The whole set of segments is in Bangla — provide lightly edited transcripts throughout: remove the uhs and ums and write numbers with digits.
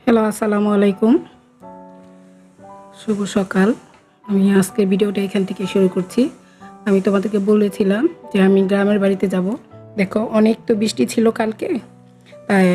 হ্যালো, আসসালামু আলাইকুম। শুভ সকাল। আমি আজকে ভিডিওটা এখান থেকে শুরু করছি। আমি তোমাদেরকে বলেছিলাম যে আমি গ্রামের বাড়িতে যাব। দেখো, অনেক তো বৃষ্টি ছিল কালকে, তাই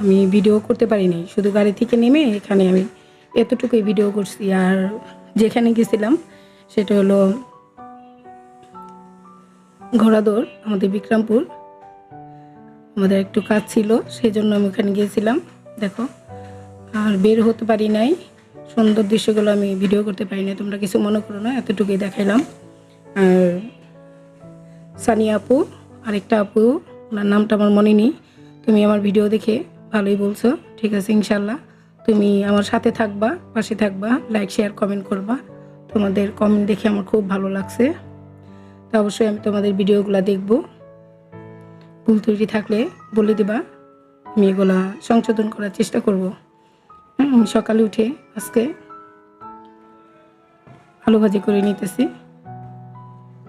আমি ভিডিও করতে পারিনি। শুধু গাড়ি থেকে নেমে এখানে আমি এতটুকুই ভিডিও করছি। আর যেখানে গেছিলাম সেটা হলো ঘোড়াদৌড়, আমাদের বিক্রমপুর। আমাদের একটু কাজ ছিল, সেই জন্য আমি ওখানে গিয়েছিলাম। দেখো, আর বের হতে পারি নাই, সুন্দর দৃশ্যগুলো আমি ভিডিও করতে পারি না, তোমরা কিছু মনে করো না, এতটুকুই দেখাইলাম। আর সানিয়া আপু, আরেকটা আপু, ওনার নামটা আমার মনে নেই। তুমি আমার ভিডিও দেখে ভালোই বলছো, ঠিক আছে, ইনশাল্লাহ তুমি আমার সাথে থাকবা, পাশে থাকবা, লাইক শেয়ার কমেন্ট করবা। তোমাদের কমেন্ট দেখে আমার খুব ভালো লাগছে। তো অবশ্যই আমি তোমাদের ভিডিওগুলো দেখবো, ভুল ত্রুটি থাকলে বলে দিবা, আমি এগুলা সংশোধন করার চেষ্টা করব। সকালে উঠে আজকে আলু ভাজি করে নিতেছি।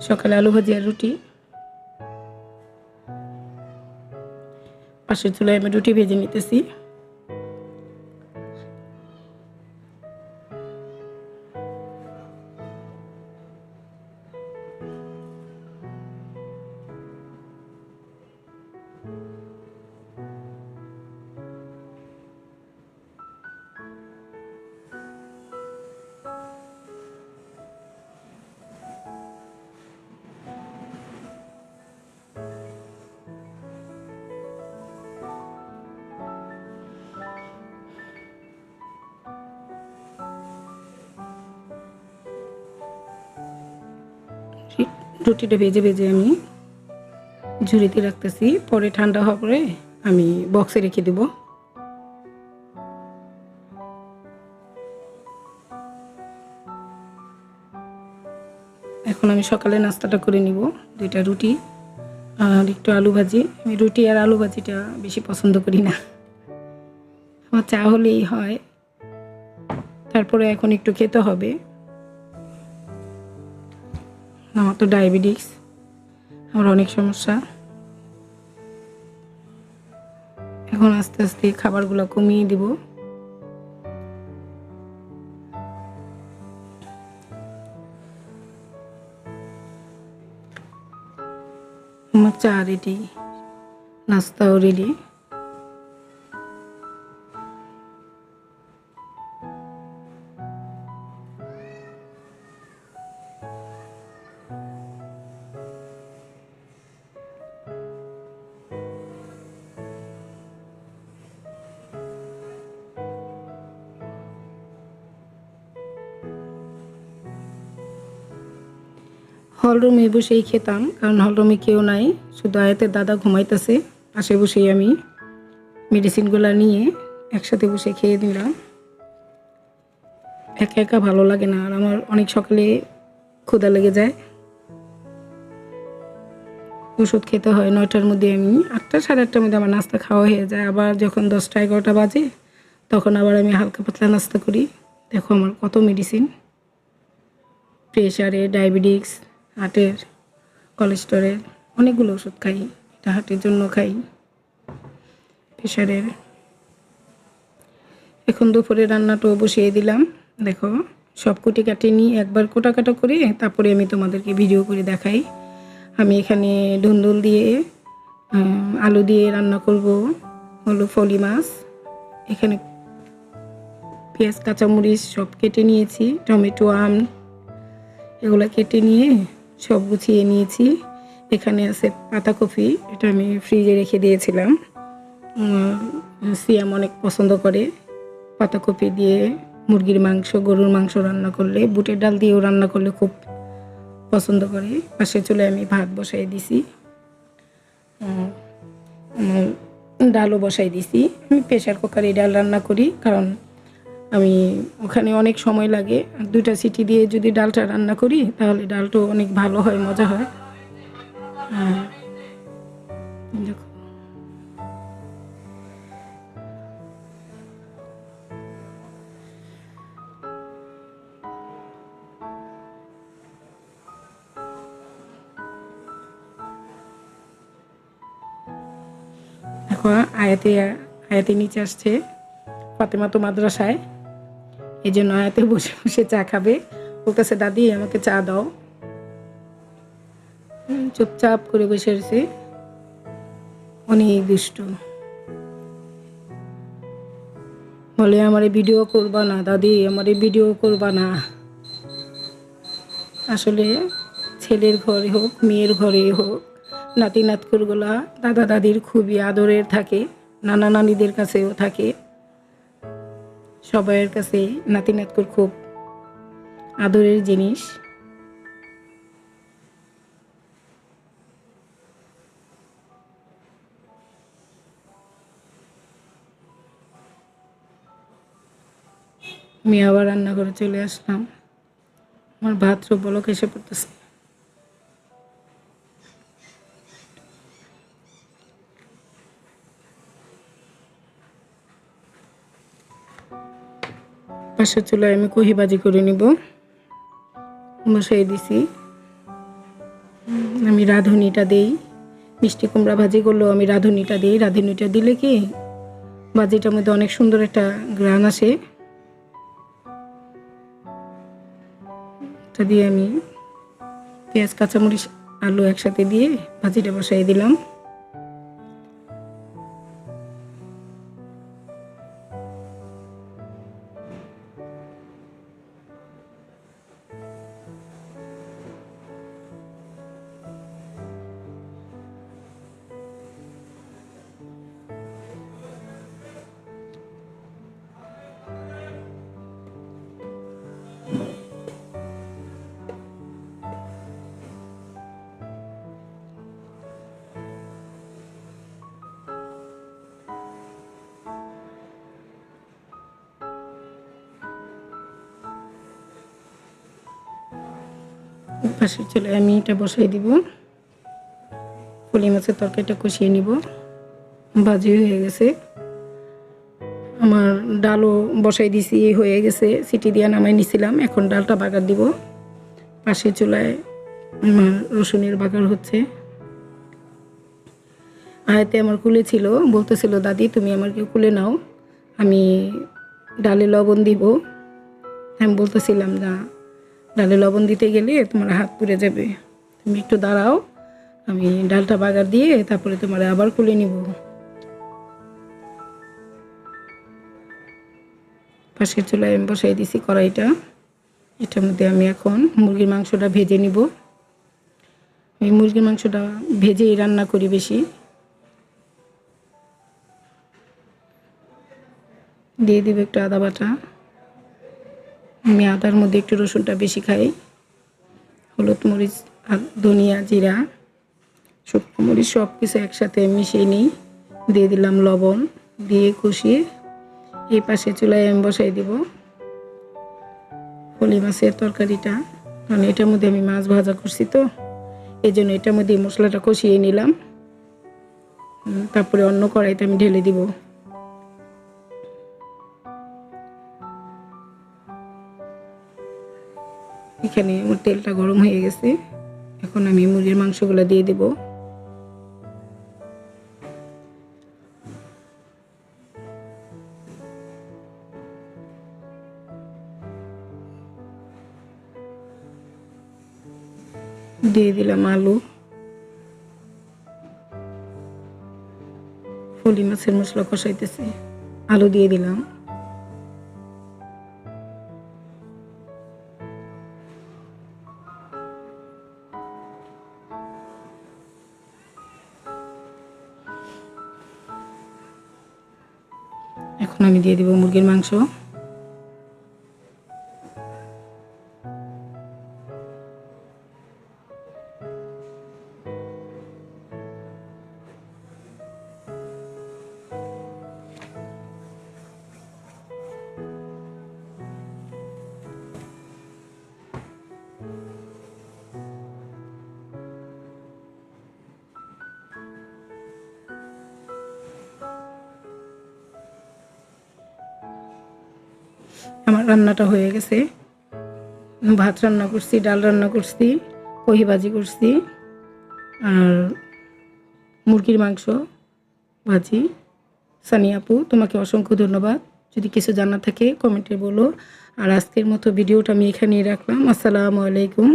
সকালে আলু ভাজি আর রুটি। পাশের চুলায় আমি রুটি ভেজে নিতেছি। রুটিটা ভেজে ভেজে আমি ঝুড়িতে রাখতেছি, পরে ঠান্ডা হওয়ার পরে আমি বক্সে রেখে দেব। এখন আমি সকালে নাস্তাটা করে নিব, 2টা রুটি আর একটু আলু ভাজি। আমি রুটি আর আলু ভাজিটা বেশি পছন্দ করি না, আমার চা হলেই হয়। তারপরে এখন একটু খেতে হবে, আমার তো ডায়াবেটিস, আমার অনেক সমস্যা। এখন আস্তে আস্তে খাবারগুলো কমিয়ে দিব। আমার চা রেডি, নাস্তাও রেডি। হলরুমে বসেই খেতাম, কারণ হলরুমে কেউ নাই, শুধু আয়াতের দাদা ঘুমাইতেছে। পাশে বসেই আমি মেডিসিনগুলো নিয়ে একসাথে বসে খেয়ে দিলাম। একা একা ভালো লাগে না, আর আমার অনেক সকালে ক্ষুধা লেগে যায়। ওষুধ খেতে হয় 9টার মধ্যে, আমি 8টা 8:30টার মধ্যে আমার নাস্তা খাওয়া হয়ে যায়। আবার যখন 10টা 11টা বাজে তখন আবার আমি হালকা পাতলা নাস্তা করি। দেখো আমার কত মেডিসিন, প্রেশারের, ডায়াবেটিক্স, হার্টের, কোলেস্টেরলের, অনেকগুলো ওষুধ খাই। এটা হার্টের জন্য খাই, প্রেশারের। এখন দুপুরে রান্নাটাও বসিয়ে দিলাম। দেখো, সব কুটি কাটি নিয়ে একবার কোটা কাটা করে তারপরে আমি তোমাদেরকে ভিডিও করে দেখাই। আমি এখানে ধুন্দুল দিয়ে আলু দিয়ে রান্না করব হলো ফলি মাছ। এখানে পেঁয়াজ, কাঁচামরিচ সব কেটে নিয়েছি, টমেটো, আম এগুলো কেটে নিয়ে সব গুছিয়ে নিয়েছি। এখানে আছে পাতাকপি, এটা আমি ফ্রিজে রেখে দিয়েছিলাম। সিয়াম অনেক পছন্দ করে পাতাকপি দিয়ে মুরগির মাংস, গরুর মাংস রান্না করলে, বুটের ডাল দিয়েও রান্না করলে খুব পছন্দ করে। পাশে চুলায় আমি ভাত বসাই দিছি, ডালও বসাই দিছি। আমি প্রেশার কুকারে ডাল রান্না করি, কারণ আমি ওখানে অনেক সময় লাগে। 2টা সিটি দিয়ে যদি ডালটা রান্না করি তাহলে ডালটাও অনেক ভালো হয়, মজা হয়। দেখো, দেখো, আয়াতে নিচে আসছে ফাতেমা তো মাদ্রাসায়, এই জন্য আয়াতে বসে বসে চা খাবে। বলতেছে দাদি আমাকে চা দাও। চুপচাপ করে বসে রয়েছে, অনেক দুষ্টু। বলে আমার ভিডিও করবা না দাদি, আমার ভিডিও করবা না। আসলে ছেলের ঘরে হোক মেয়ের ঘরে হোক, নাতি নাতকুরগুলা দাদা দাদির খুবই আদরের থাকে, নানা নানিদের কাছেও থাকে, সবাইয়ের কাছে নাতি নাতকুর খুব আদরের জিনিস। আমি আবার রান্নাঘরে চলে আসলাম, আমার ভাত বলক এসে পড়তেছে। পাশের চুলায় আমি কহি ভাজি করে নিব, বসাই দিছি। আমি রাঁধুনিটা দেই, মিষ্টি কুমড়া ভাজি করলেও আমি রাঁধুনিটা দিই। রাঁধুনিটা দিলে কি ভাজিটার মধ্যে অনেক সুন্দর একটা ঘ্রাণ আসে। এটা দিয়ে আমি পেঁয়াজ কাঁচামরিচ আলু একসাথে দিয়ে ভাজিটা বসাই দিলাম। পাশের চুলায় আমি এটা বসাই দিব, পুঁই মাছের তরকারিটা কষিয়ে নিব। ভাজি হয়ে গেছে, আমার ডালও বসাই দিছি, হয়ে গেছে, সিটি দিয়ে নামাই নিছিলাম। এখন ডালটা বাগার দিব। পাশের চুলায় আমার রসুনের বাগার হচ্ছে। আয়াতে আমার কুলে ছিল, বলতেছিল দাদি তুমি আমাকে কুলে নাও, আমি ডালে লবণ দিব। আমি বলতেছিলাম না, ডালে লবণ দিতে গেলে তোমার হাত পুড়ে যাবে, তুমি একটু দাঁড়াও, আমি ডালটা বাগার দিয়ে তারপরে তোমার আবার কুলে নিব। পাশের চুলায় আমি বসাই দিছি কড়াইটা। এটার মধ্যে আমি এখন মুরগির মাংসটা ভেজে নিব। আমি মুরগির মাংসটা ভেজেই রান্না করি বেশি। দিয়ে দিব একটু আদা বাটা, আমি আদার মধ্যে একটু রসুনটা বেশি খাই। হলুদ মরিচ ধনিয়া জিরা শুকনো মরিচ সব কিছু একসাথে মিশিয়ে নিই। দিয়ে দিলাম লবণ, দিয়ে কষিয়ে এই পাশে চুলায় আমি বসাই দিব পুঁই মাছের তরকারিটা। কারণ এটার মধ্যে আমি মাছ ভাজা করছি, তো এই জন্য এটার মধ্যে মশলাটা কষিয়ে নিলাম। তারপরে অন্য কড়াইতে আমি ঢেলে দিব। এখানে আমার তেলটা গরম হয়ে গেছে, এখন আমি মুরগির মাংসগুলো দিয়ে দিব। দিয়ে দিলাম আলু, পুঁই মাছের মশলা কষাইতেছি, আলু দিয়ে দিলাম। এখন আমি দিয়ে দিব মুরগির মাংস। আমার রান্নাটা হয়ে গেছে, ভাত রান্না করছি, ডাল রান্না করছি, কহি ভাজি করছি, আর মুরগির মাংস ভাজি। সানি আপু তোমাকে অসংখ্য ধন্যবাদ। যদি কিছু জানা থাকে কমেন্টে বলো। আর আজকের মতো ভিডিওটা আমি এখানেই রাখলাম। আসসালামু আলাইকুম।